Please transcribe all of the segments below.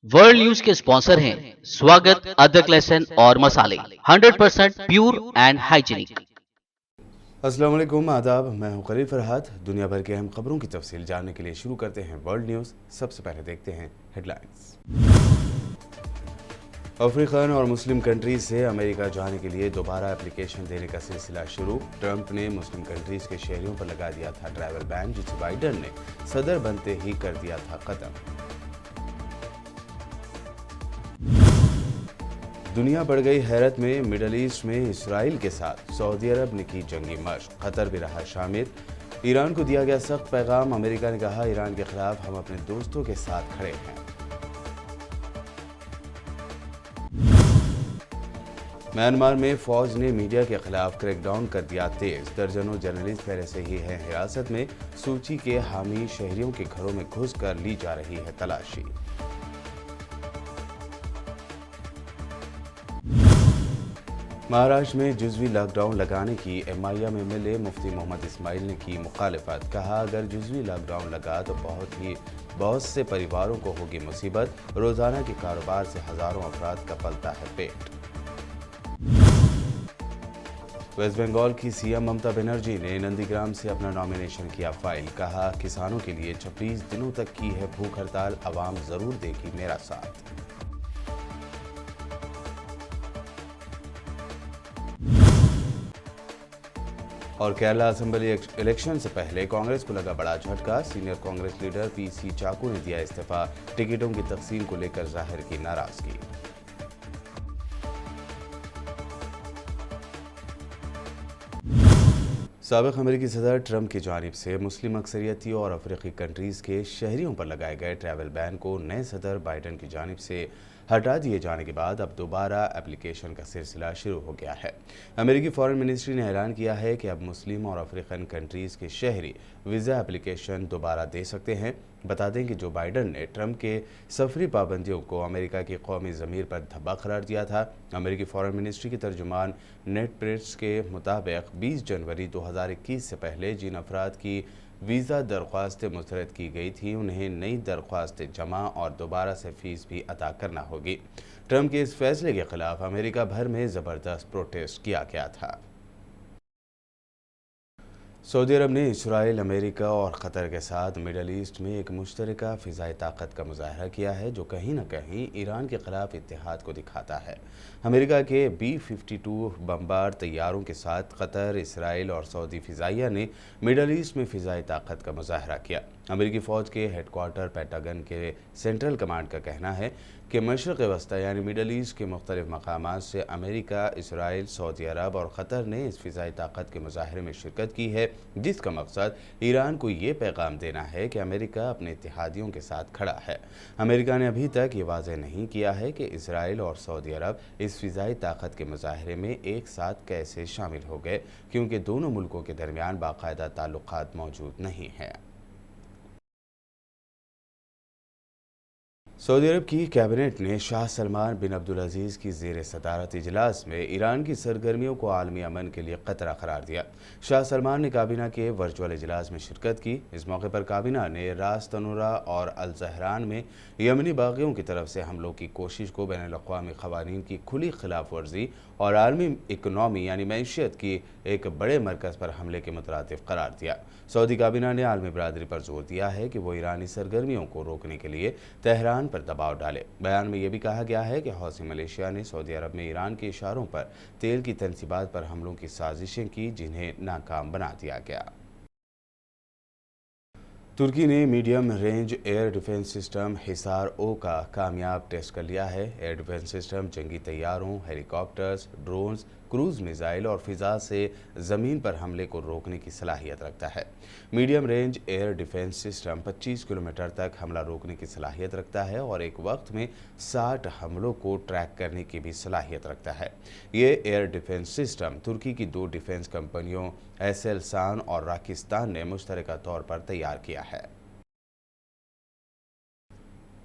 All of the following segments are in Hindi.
वर्ल्ड न्यूज के स्पॉन्सर हैं स्वागत, अदरक, लहसुन और मसाले 100% प्योर एंड हाइजीनिक। अस्सलाम वालेकुम, आदाब। मैं हूं खलील फरहाद। दुनिया भर की अहम खबरों की तफसील जानने के लिए शुरू करते हैं वर्ल्ड न्यूज़। सबसे पहले देखते हैं हेडलाइंस। अफ्रीकन और मुस्लिम कंट्रीज से अमेरिका जाने के लिए दोबारा एप्लीकेशन देने का सिलसिला शुरू। ट्रंप ने मुस्लिम कंट्रीज के शहरियों पर लगा दिया था ट्रैवल बैन, जिसे बाइडन ने सदर बनते ही कर दिया था खत्म। दुनिया बढ़ गई हैरत में। मिडल ईस्ट में इसराइल के साथ सऊदी अरब ने की जंगी मशक, कतर भी रहा शामिल। ईरान को दिया गया सख्त पैगाम। अमेरिका ने कहा, ईरान के खिलाफ हम अपने दोस्तों के साथ खड़े हैं। म्यांमार में फौज ने मीडिया के खिलाफ क्रैकडाउन कर दिया तेज। दर्जनों जर्नलिस्ट पहले से ही हैं हिरासत में। सूची के हामी शहरियों के घरों में घुसकर ली जा रही है तलाशी। महाराष्ट्र में जुज़वी लॉकडाउन लगाने की एमआईएम एमएलए मुफ्ती मोहम्मद इस्माइल ने की मुखालिफत। कहा, अगर जुज़वी लॉकडाउन लगा तो बहुत से परिवारों को होगी मुसीबत। रोजाना के कारोबार से हजारों अफराद का पलता है पेट। वेस्ट बंगाल की सीएम ममता बनर्जी ने नंदीग्राम से अपना नॉमिनेशन किया फाइल। कहा, किसानों के लिए 26 दिनों तक की है भूख हड़ताल, अवाम जरूर देगी मेरा साथ। और केरला असेंबली इलेक्शन से पहले कांग्रेस को लगा बड़ा झटका। सीनियर कांग्रेस लीडर पीसी चाकू ने दिया इस्तीफा। टिकटों की तकसीम को लेकर जाहिर की नाराजगी। साबिक अमेरिकी सदर ट्रंप की जानिब से मुस्लिम अक्सरियती और अफ्रीकी कंट्रीज़ के शहरियों पर लगाए गए ट्रैवल बैन को नए सदर बाइडन की जानिब से हटा दिए जाने के बाद अब दोबारा एप्लीकेशन का सिलसिला शुरू हो गया है। अमेरिकी फॉरेन मिनिस्ट्री ने ऐलान किया है कि अब मुस्लिम और अफ्रीकन कंट्रीज़ के शहरी वीज़ा एप्लीकेशन दोबारा दे सकते हैं। बता दें कि जो बाइडन ने ट्रंप के सफरी पाबंदियों को अमेरिका की कौमी ज़मीर पर धब्बा करार दिया था। अमेरिकी फॉरेन मिनिस्ट्री के तर्जुमान नेड प्रिट्स के मुताबिक 20 जनवरी 2021 से पहले जिन अफराद की वीज़ा दरख्वास्तें मुस्तरद की गई थी, उन्हें नई दरख्वास्तें जमा और दोबारा से फ़ीस भी अदा करना होगी। ट्रंप के इस फैसले के खिलाफ अमेरिका भर में ज़बरदस्त प्रोटेस्ट किया गया था। सऊदी अरब ने इसराइल, अमेरिका और क़तर के साथ मिडल ईस्ट में एक मुश्तरका फ़िज़ाई ताकत का मुज़ाहरा किया है, जो कहीं न कहीं ईरान के ख़िलाफ़ इत्तेहाद को दिखाता है। अमेरिका के B-52 बमबार तैयारों के साथ क़तर, इसराइल और सऊदी फ़िज़ाइया ने मिडल ईस्ट में फ़िज़ाई ताकत का मुज़ाहरा किया। अमेरिकी फ़ौज के हेडक्वार्टर पेंटागन के सेंट्रल कमांड का कहना है कि मशरक़ वस्ता यानी मिडल ईस्ट के मुख्तलिफ मकामात से अमेरिका, इसराइल, सऊदी अरब और क़तर ने इस फ़िज़ाई ताकत के मुज़ाहरे में शिरकत की है, जिसका मकसद ईरान को ये पैगाम देना है कि अमेरिका अपने इत्तेहादियों के साथ खड़ा है। अमेरिका ने अभी तक ये वाज़ेह नहीं किया है कि इसराइल और सऊदी अरब इस फ़िज़ाई ताकत के मुज़ाहरे में एक साथ कैसे शामिल हो गए, क्योंकि दोनों मुल्कों के दरमियान बाकायदा ताल्लुकात मौजूद नहीं हैं। सऊदी अरब की कैबिनेट ने शाह सलमान बिन अब्दुल-अज़ीज़ की ज़ेर सदारत इजलास में ईरान की सरगर्मियों को आलमी अमन के लिए ख़तरा करार दिया। शाह सलमान ने काबीना के वर्चुअल इजलास में शिरकत की। इस मौके पर काबीना ने रास तनूरा और अल ज़हरान में यमनी बागियों की तरफ से हमलों की कोशिश को बैनुल-अक़वामी क़वानीन की खुली खिलाफ वर्जी और आलमी इकनॉमी यानी मैशियत की एक बड़े मरकज़ पर हमले के मुतरादिफ करार दिया। सऊदी काबीना ने आलमी बरादरी पर जोर दिया है कि वो ईरानी सरगर्मियों को रोकने के लिए तेहरान पर दबाव डाले। बयान में यह भी कहा गया है कि हौसी मलेशिया ने सऊदी अरब में ईरान के इशारों पर तेल की तनसीबात पर हमलों की साजिशें की, जिन्हें नाकाम बना दिया गया। तुर्की ने medium range air defence system Hisar O का कामयाब टेस्ट कर लिया है। एयर डिफेंस सिस्टम जंगी तैयारों, हेलीकॉप्टर्स, ड्रोन्स, क्रूज मिसाइल और फिजा से ज़मीन पर हमले को रोकने की सलाहियत रखता है। Medium range air defence system 25 kilometre तक हमला रोकने की सलाहियत रखता है और एक वक्त में 60 हमलों को ट्रैक करने की भी सलाहियत रखता है। ये एयर डिफेंस सिस्टम तुर्की की 2 डिफेंस कंपनियों एसेलसान और राकिस्तान ने मुश्तरका तौर पर तैयार किया है।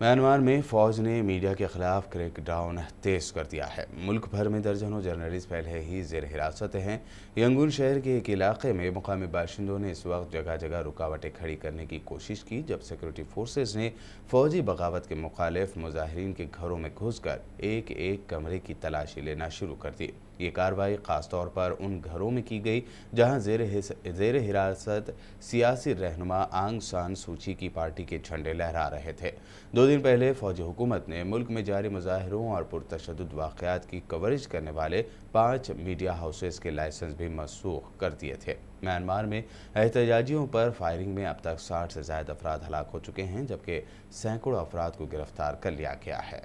म्यांमार में फौज ने मीडिया के खिलाफ क्रैकडाउन तेज कर दिया है। मुल्क भर में दर्जनों जर्नलिस्ट पहले ही जेर हिरासत हैं। यंगून शहर के एक इलाके में मुकामी बाशिंदों ने इस वक्त जगह जगह रुकावटें खड़ी करने की कोशिश की जब सिक्योरिटी फोर्सेस ने फौजी बगावत के मुखालिफ मुजाहिरीन के घरों में घुसकर एक एक कमरे की तलाशी लेना शुरू कर दी। ये कार्रवाई खासतौर पर उन घरों में की गई जहां जेर हिरासत सियासी रहनुमा आंग सान सूची की पार्टी के झंडे लहरा रहे थे। 2 दिन पहले फौजी हुकूमत ने मुल्क में जारी मुजाहिरों और पुरतशद्दुद वाक़यात की कवरेज करने वाले 5 मीडिया हाउसेस के लाइसेंस भी मनसूख कर दिए थे। म्यांमार में एहतजाजियों पर फायरिंग में अब तक 60 से ज़ायद अफराद हलाक हो चुके हैं, जबकि सैकड़ों अफराद को गिरफ्तार कर लिया गया है।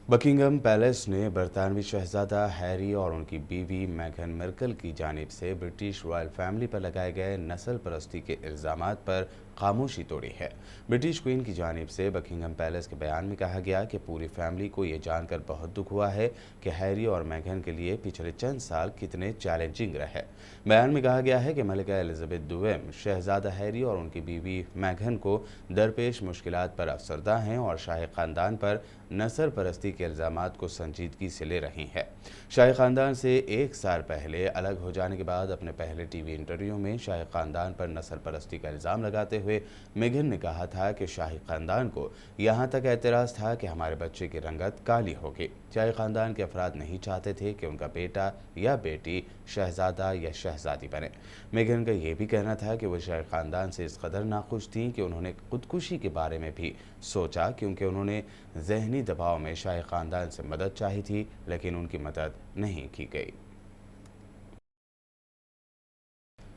बकिंगम पैलेस ने बरतानवी शहजादा हैरी और उनकी बीवी मेघन मार्कल की जानिब से ब्रिटिश रॉयल फैमिली पर लगाए गए नस्ल परस्ती के इल्ज़ामात पर खामोशी तोड़ी है। ब्रिटिश क्वीन की जानिब से बकिंगम पैलेस के बयान में कहा गया कि पूरी फैमिली को ये जानकर बहुत दुख हुआ है कि हैरी और मेघन के लिए पिछले चंद साल कितने चैलेंजिंग रहे। बयान में कहा गया है कि मलिका एलिजाबेथ दुवेम शहजादा हैरी और उनकी बीवी मेघन को दरपेश मुश्किलात पर अफसरदा हैं और शाही ख़ानदान पर नस्ल परस्ती के इल्ज़ामात को संजीदगी से ले रही है। शाही ख़ानदान से 1 साल पहले अलग हो जाने के बाद अपने पहले टीवी इंटरव्यू में शाही ख़ानदान पर नस्ल परस्ती का इल्ज़ाम लगाते हुए मेघन ने कहा था कि शाही ख़ानदान को यहाँ तक एतराज़ था कि हमारे बच्चे की रंगत काली होगी। शाही ख़ानदान के अफराद नहीं चाहते थे कि उनका बेटा या बेटी शहजादा या शहजादी बने। मेघन का यह भी कहना था कि वो शाही ख़ानदान से इस कदर नाखुश थीं कि उन्होंने खुदकुशी के बारे में भी सोचा, क्योंकि उन्होंने ज़हनी दबाव में शाही ख़ानदान से मदद चाही थी, लेकिन उनकी मदद नहीं की गई।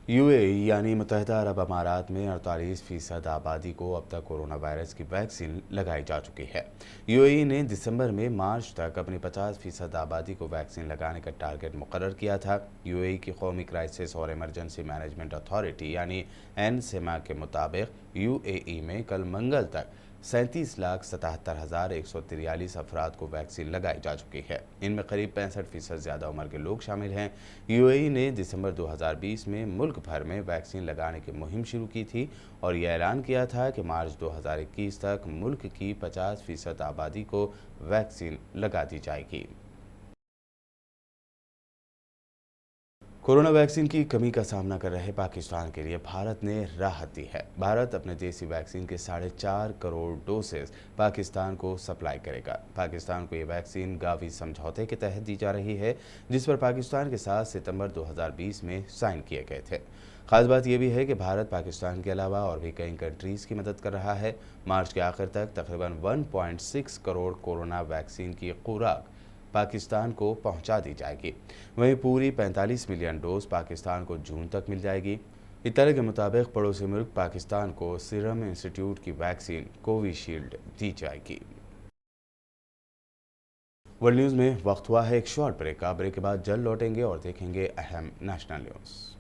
यूएई यानी मुत्तहिदा अरब अमारात में 48% आबादी को अब तक कोरोना वायरस की वैक्सीन लगाई जा चुकी है। यूएई ने दिसंबर में मार्च तक अपनी 50% आबादी को वैक्सीन लगाने का टारगेट मुकर्रर किया था। यूएई की कौमी क्राइसिस और इमरजेंसी मैनेजमेंट अथॉरिटी यानी एनसेमा के मुताबिक यूएई में कल मंगल तक 37,77,143 अफराद को वैक्सीन लगाई जा चुकी है। इनमें करीब 65% ज़्यादा उम्र के लोग शामिल हैं। यूएई ने दिसंबर 2020 में मुल्क भर में वैक्सीन लगाने की मुहिम शुरू की थी और यह ऐलान किया था कि मार्च 2021 तक मुल्क की 50% आबादी को वैक्सीन लगा दी जाएगी। कोरोना वैक्सीन की कमी का सामना कर रहे पाकिस्तान के लिए भारत ने राहत दी है। भारत अपने देसी वैक्सीन के 4.5 करोड़ डोसेस पाकिस्तान को सप्लाई करेगा। पाकिस्तान को ये वैक्सीन गावी समझौते के तहत दी जा रही है, जिस पर पाकिस्तान के साथ सितंबर 2020 में साइन किए गए थे। खास बात यह भी है कि भारत पाकिस्तान के अलावा और भी कई कंट्रीज़ की मदद कर रहा है। मार्च के आखिर तक तकरीबन 1.6 करोड़ कोरोना वैक्सीन की खुराक पाकिस्तान को पहुंचा दी जाएगी। वहीं पूरी 45 मिलियन डोज पाकिस्तान को जून तक मिल जाएगी। इत्तला के मुताबिक पड़ोसी मुल्क पाकिस्तान को सीरम इंस्टीट्यूट की वैक्सीन कोविशील्ड दी जाएगी। वर्ल्ड न्यूज़ में वक्त हुआ है एक शॉर्ट ब्रेक का। ब्रेक के बाद जल्द लौटेंगे और देखेंगे अहम नेशनल न्यूज़।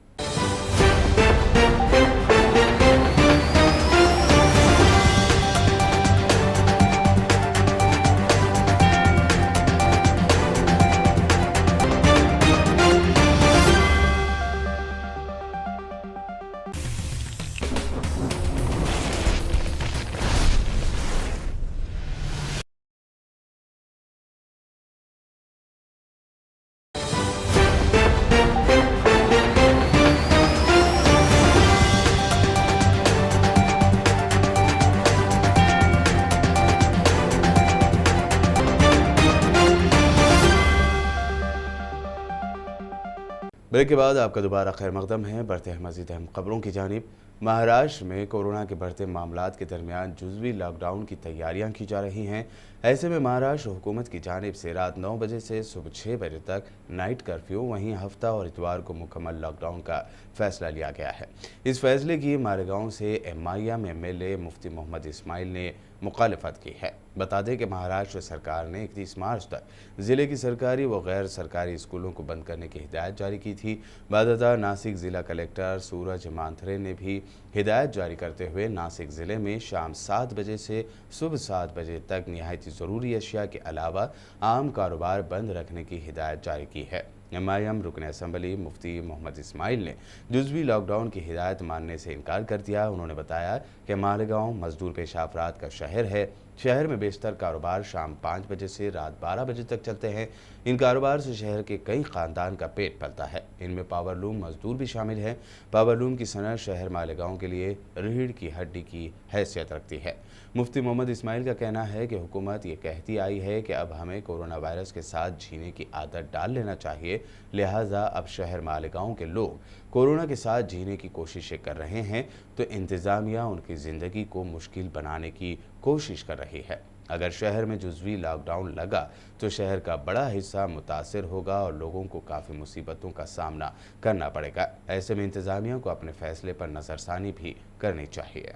ब्रेक के बाद आपका दोबारा खैर मकदम है। बढ़ते हैं मज़ीद अहम खबरों की जानिब। महाराष्ट्र में कोरोना के बढ़ते मामलात के दरमियान जुज़वी लॉकडाउन की तैयारियां की जा रही हैं। ऐसे में महाराष्ट्र हुकूमत की जानिब से रात 9 बजे से सुबह 6 बजे तक नाइट कर्फ्यू, वहीं हफ्ता और इतवार को मुकम्मल लॉकडाउन का फैसला लिया गया है। इस फैसले की मालेगांव से एमआईएम एमएलए मुफ्ती मोहम्मद इस्माइल ने मुखालिफत की है। बता दें कि महाराष्ट्र सरकार ने 31 मार्च तक ज़िले की सरकारी व गैर सरकारी स्कूलों को बंद करने की हिदायत जारी की थी। बादशाह नासिक ज़िला कलेक्टर सूरज मांथरे ने भी हिदायत जारी करते हुए नासिक ज़िले में शाम 7 बजे से सुबह 7 बजे तक निहायती ज़रूरी अशिया के अलावा आम कारोबार बंद रखने की हिदायत जारी की है। एमआईएम रुकन असम्बली मुफ्ती मोहम्मद इस्माइल ने जुज़वी लॉकडाउन की हिदायत मानने से इनकार कर दिया। उन्होंने बताया कि मालेगांव मजदूर पेशा अफराद का शहर है। शहर में बेशतर कारोबार शाम 5 बजे से रात 12 बजे तक चलते हैं। इन कारोबार से शहर के कई ख़ानदान का पेट पलता है। इनमें पावरलूम मजदूर भी शामिल हैं। पावरलूम की सनत शहर मालेगांव के लिए रीढ़ की हड्डी की हैसियत रखती है। मुफ्ती मोहम्मद इस्माइल का कहना है कि हुकूमत ये कहती आई है कि अब हमें कोरोना वायरस के साथ जीने की आदत डाल लेना चाहिए, लिहाजा अब शहर मालेगांव के लोग कोरोना के साथ जीने की कोशिशें कर रहे हैं तो इंतज़ामिया उनकी ज़िंदगी को मुश्किल बनाने की कोशिश कर रही है। अगर शहर में जुज़वी लॉकडाउन लगा तो शहर का बड़ा हिस्सा मुतासिर होगा और लोगों को काफ़ी मुसीबतों का सामना करना पड़ेगा। ऐसे में इंतज़ामिया को अपने फैसले पर नज़रसानी भी करनी चाहिए।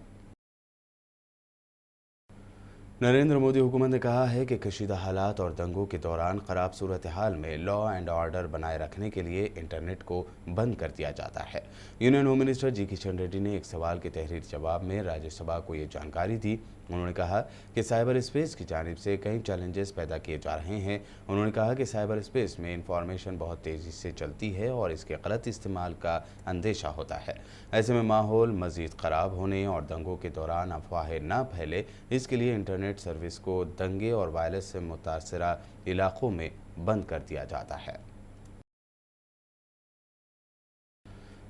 नरेंद्र मोदी हुकूमत ने कहा है कि कशीदा हालात और दंगों के दौरान ख़राब सूरत हाल में लॉ एंड ऑर्डर बनाए रखने के लिए इंटरनेट को बंद कर दिया जाता है। यूनियन होम मिनिस्टर जी किशन रेड्डी ने एक सवाल के तहरीरी जवाब में राज्यसभा को ये जानकारी दी। उन्होंने कहा कि साइबर स्पेस की जानिब से कई चैलेंजेस पैदा किए जा रहे हैं। उन्होंने कहा कि साइबर स्पेस में इंफॉर्मेशन बहुत तेज़ी से चलती है और इसके गलत इस्तेमाल का अंदेशा होता है। ऐसे में माहौल मज़ीद ख़राब होने और दंगों के दौरान अफवाहें ना फैले, इसके लिए इंटरनेट सर्विस को दंगे और वायरस से मुतासरा इलाकों में बंद कर दिया जाता है।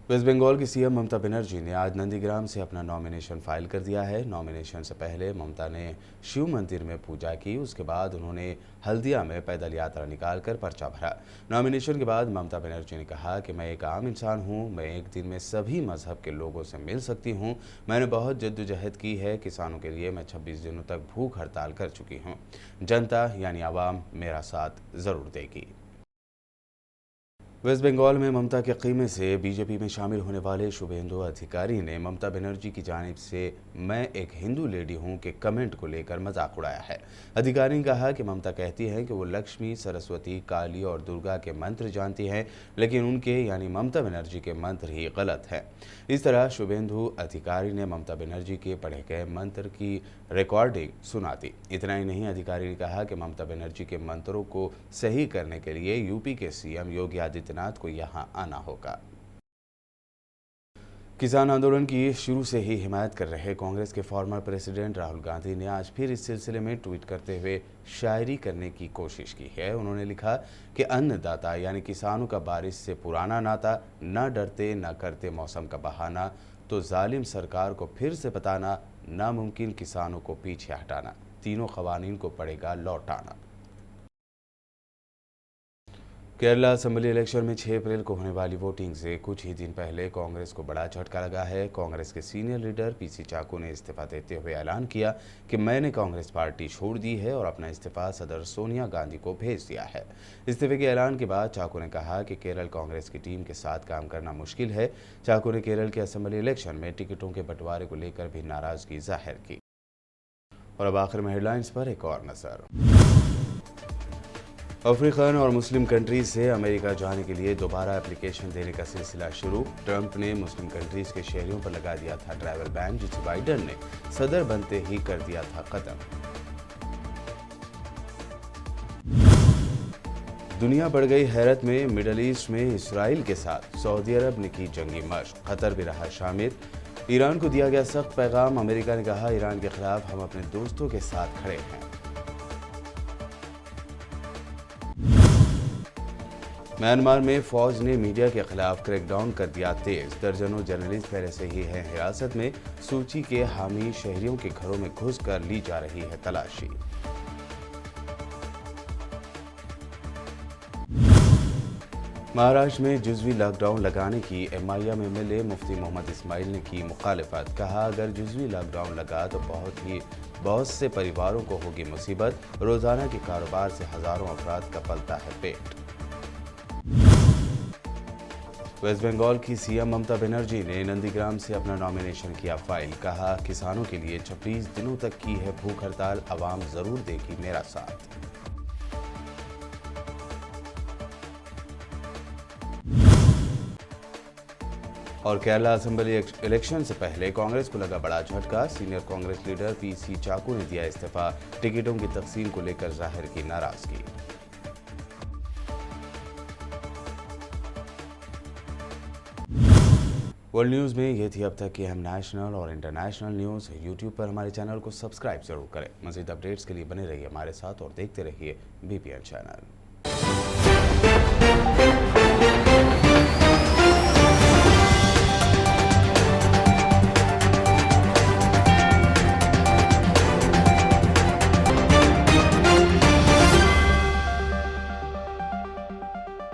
वेस्ट बंगाल की सीएम ममता बनर्जी ने आज नंदीग्राम से अपना नॉमिनेशन फाइल कर दिया है। नॉमिनेशन से पहले ममता ने शिव मंदिर में पूजा की। उसके बाद उन्होंने हल्दिया में पैदल यात्रा निकालकर पर्चा भरा। नॉमिनेशन के बाद ममता बनर्जी ने कहा कि मैं एक आम इंसान हूं, मैं एक दिन में सभी मजहब के लोगों से मिल सकती हूं। मैंने बहुत जद्दोजहद की है। किसानों के लिए मैं 26 दिनों तक भूख हड़ताल कर चुकी हूँ। जनता यानी आवाम मेरा साथ ज़रूर देगी। वेस्ट बंगाल में ममता के कीमे से बीजेपी में शामिल होने वाले शुभेंदु अधिकारी ने ममता बनर्जी की जानिब से मैं एक हिंदू लेडी हूं के कमेंट को लेकर मजाक उड़ाया है। अधिकारी ने कहा कि ममता कहती हैं कि वो लक्ष्मी, सरस्वती, काली और दुर्गा के मंत्र जानती हैं, लेकिन उनके यानी ममता बनर्जी के मंत्र ही गलत हैं। इस तरह शुभेंदु अधिकारी ने ममता बनर्जी के पढ़े गए मंत्र की रिकॉर्डिंग सुना दी। इतना ही नहीं, अधिकारी ने कहा कि ममता बनर्जी के मंत्रों को सही करने के लिए यूपी के सीएम योगी आदित्यनाथ को यहां आना होगा। किसान आंदोलन की शुरू से ही हिमायत कर रहे कांग्रेस के फॉर्मर प्रेसिडेंट राहुल गांधी ने आज फिर इस सिलसिले में ट्वीट करते हुए शायरी करने की कोशिश की है। उन्होंने लिखा कि अन्नदाता यानी किसानों का बारिश से पुराना नाता, न डरते न करते मौसम का बहाना, तो जालिम सरकार को फिर से बताना, नामुमकिन किसानों को पीछे हटाना, तीनों कवानीन को पड़ेगा लौटाना। केरला असेंबली इलेक्शन में 6 अप्रैल को होने वाली वोटिंग से कुछ ही दिन पहले कांग्रेस को बड़ा झटका लगा है। कांग्रेस के सीनियर लीडर पीसी चाको ने इस्तीफा देते हुए ऐलान किया कि मैंने कांग्रेस पार्टी छोड़ दी है और अपना इस्तीफा सदर सोनिया गांधी को भेज दिया है। इस्तीफे के ऐलान के बाद चाको ने कहा कि केरल कांग्रेस की टीम के साथ काम करना मुश्किल है। चाको ने केरल के असेंबली इलेक्शन में टिकटों के बंटवारे को लेकर भी नाराजगी जाहिर की। और अब आखिर में हेडलाइंस पर एक और नजर। अफ्रीकन और मुस्लिम कंट्रीज से अमेरिका जाने के लिए दोबारा एप्लीकेशन देने का सिलसिला शुरू। ट्रंप ने मुस्लिम कंट्रीज के शहरियों पर लगा दिया था ट्रैवल बैन, जिसे बाइडन ने सदर बनते ही कर दिया था खत्म। दुनिया बढ़ गई हैरत में। मिडल ईस्ट में इसराइल के साथ सऊदी अरब ने की जंगी मशक, कतर भी रहा शामिल। ईरान को दिया गया सख्त पैगाम। अमेरिका ने कहा ईरान के खिलाफ हम अपने दोस्तों के साथ खड़े हैं। म्यांमार में फौज ने मीडिया के खिलाफ क्रैकडाउन कर दिया तेज। दर्जनों जर्नलिस्ट पहले से ही हैं हिरासत में। सूची के हामी शहरियों के घरों में घुसकर ली जा रही है तलाशी। महाराष्ट्र में जुज़वी लॉकडाउन लगाने की एमआईएम एमएलए मुफ्ती मोहम्मद इस्माइल ने की मुखालिफत। कहा, अगर जुज़वी लॉकडाउन लगा तो बहुत से परिवारों को होगी मुसीबत। रोजाना के कारोबार से हजारों अफराद का पलता है पेट। वेस्ट बंगाल की सीएम ममता बनर्जी ने नंदीग्राम से अपना नॉमिनेशन किया फाइल। कहा, किसानों के लिए 26 दिनों तक की है भूख हड़ताल, अवाम जरूर देगी मेरा साथ। और केरला असेंबली इलेक्शन से पहले कांग्रेस को लगा बड़ा झटका। सीनियर कांग्रेस लीडर पीसी चाकू ने दिया इस्तीफा। टिकटों की तकसीम को लेकर जाहिर की नाराजगी। वर्ल्ड न्यूज़ में ये थी अब तक की अहम नेशनल और इंटरनेशनल न्यूज़। यूट्यूब पर हमारे चैनल को सब्सक्राइब जरूर करें। मज़ीद अपडेट्स के लिए बने रहिए हमारे साथ और देखते रहिए बीपीएन चैनल।